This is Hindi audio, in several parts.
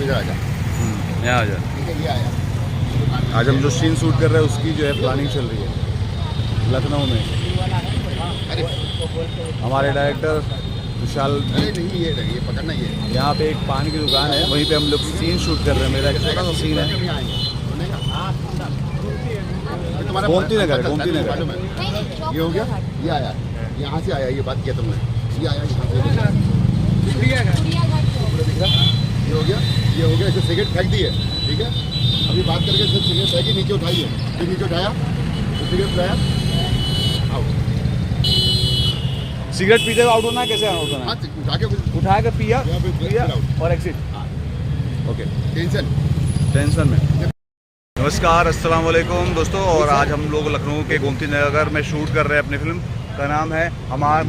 इधर आ जा, यहाँ आ जा। ठीक है, ये आया। आज हम जो सीन शूट कर रहे हैं उसकी जो है प्लानिंग चल रही है लखनऊ में। अरे हमारे डायरेक्टर विशाल अरे नहीं, ये पकड़ना, ये यहाँ पे एक पान की दुकान है, वहीं पे हम लोग सीन शूट कर रहे हैं। मेरा एक छोटा सा सीन है। गोमती नगर, गोमती नगर। ये हो गया, ये आया, यहाँ से आया, ये बात किया तुमने, ये आया यहाँ से, ये हो गया, ये हो गया। इसे सिगरेट फेंक दी है, ठीक है। अभी बात करके इसे सिगरेट फेंकी, नीचे उठाई है, फिर नीचे उठाया तो सिगरेट उठाया, आउट। सिगरेट पीते हुए आउट होना है, कैसे आउट होना है? उठा के पिया और एग्जिट। ओके, टेंशन में। नमस्कार, अस्सलाम वालेकुम दोस्तों। और आज हम लोग लखनऊ के गोमती नगर में शूट कर रहे हैं। अपनी फिल्म का नाम है हमारा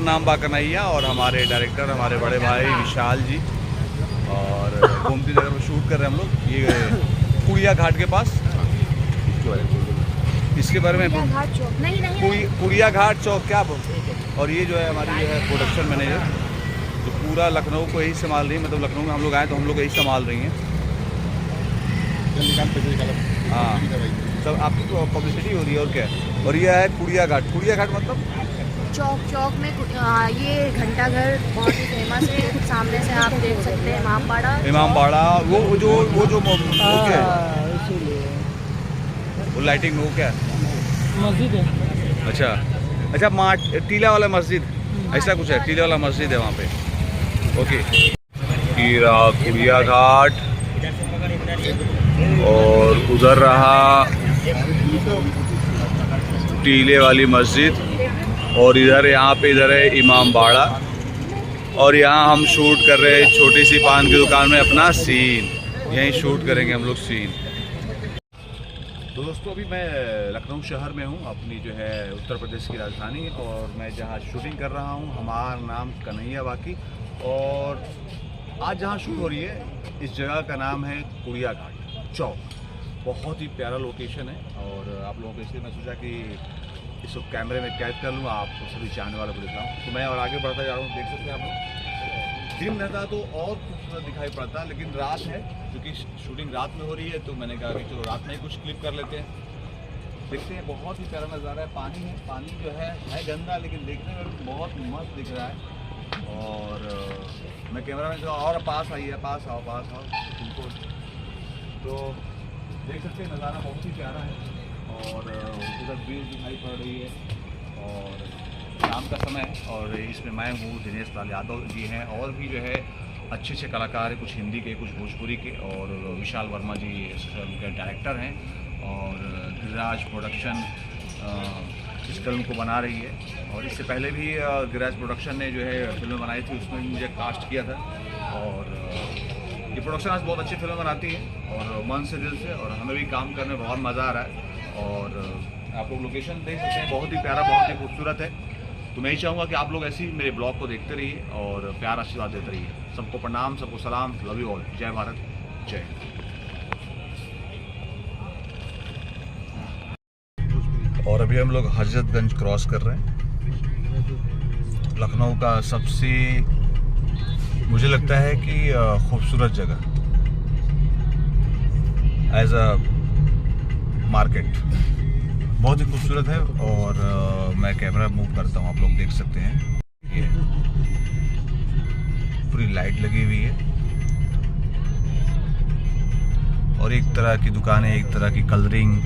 नाम बाकनैया, और हमारे डायरेक्टर हमारे बड़े भाई विशाल जी। और गोमती नगर में शूट कर रहे हैं हम लोग, ये कुड़िया घाट के पास। इसके बारे में कुड़िया घाट चौक क्या बोलते हैं। और ये जो है हमारी जो है प्रोडक्शन मैनेजर, जो पूरा लखनऊ को यही संभाल रही है। मतलब लखनऊ में हम लोग आए तो हम लोग यही संभाल रही हैं। हाँ, सब आपकी पब्लिसिटी हो रही है और क्या है। और ये है कुड़िया घाट। कुड़िया घाट मतलब चौक में ये घंटा घर बहुत ही फेमस है। सामने से आप देख सकते हैं इमामबाड़ा। वो जो क्या है, वो लाइटिंग वो क्या है, मस्जिद है। अच्छा टीला वाला मस्जिद, ऐसा कुछ है। टीला वाला मस्जिद है वहाँ पे। ओके, कुड़िया घाट, और उधर रहा टीले वाली मस्जिद, और इधर इधर है इमामबाड़ा। और यहाँ हम शूट कर रहे हैं छोटी सी पान की दुकान में अपना सीन। यहीं शूट करेंगे हम लोग सीन। तो दोस्तों अभी मैं लखनऊ शहर में हूँ, अपनी जो है उत्तर प्रदेश की राजधानी। और मैं जहाँ शूटिंग कर रहा हूँ हमारा नाम कन्हैया बाकी। और आज जहाँ शूट हो रही है इस जगह का नाम है कुड़िया घाट चौक। बहुत ही प्यारा लोकेशन है। और आप लोगों को इसलिए मैं सोचा कि इसको कैमरे में कैद कर लूँ, आपको सभी चाहने वालों को दिखाऊँ। तो मैं और आगे बढ़ता जा रहा हूँ, देख सकते हैं आप लोग। दिन रहता तो और खूबसूरत दिखाई पड़ता, लेकिन रात है, क्योंकि शूटिंग रात में हो रही है। तो मैंने कहा कि चलो रात में ही कुछ क्लिप कर लेते हैं। देखते हैं, बहुत ही प्यारा नज़ारा है। पानी है, पानी जो है गंदा, लेकिन देखने में बहुत मस्त दिख रहा है। और मैं कैमरा मैन और पास आओ तुमको। तो देख सकते हैं नज़ारा बहुत ही प्यारा है। और उधर ब्रिज दिखाई पड़ रही है, और शाम का समय है। और इसमें मैं हूँ, दिनेश लाल यादव जी हैं, और भी जो है अच्छे कलाकार हैं, कुछ हिंदी के, कुछ भोजपुरी के। और विशाल वर्मा जी इस फिल्म के डायरेक्टर हैं। और गिरिराज प्रोडक्शन इस फिल्म को बना रही है। और इससे पहले भी गिरिराज प्रोडक्शन ने जो है फिल्म बनाई थी, उसमें भी मुझे कास्ट किया था। और ये प्रोडक्शन आज बहुत अच्छी फिल्म बनाती है, और मन से दिल से। और हमें भी काम करने में बहुत मज़ा आ रहा है। और आप लोग लोकेशन देख सकते हैं, बहुत ही प्यारा, बहुत ही खूबसूरत है। तो मैं ही चाहूँगा कि आप लोग ऐसे ही मेरे ब्लॉग को देखते रहिए और प्यार आशीर्वाद देते रहिए। सबको प्रणाम, सबको सलाम, लव यू ऑल। जय भारत, जय हिंद। और अभी हम लोग हजरतगंज क्रॉस कर रहे हैं। लखनऊ का सबसे, मुझे लगता है कि खूबसूरत जगह एज अ मार्केट, बहुत ही खूबसूरत है। और मैं कैमरा मूव करता हूँ, आप लोग देख सकते हैं। ये पूरी लाइट लगी हुई है, और एक तरह की दुकानें, एक तरह की कलरिंग,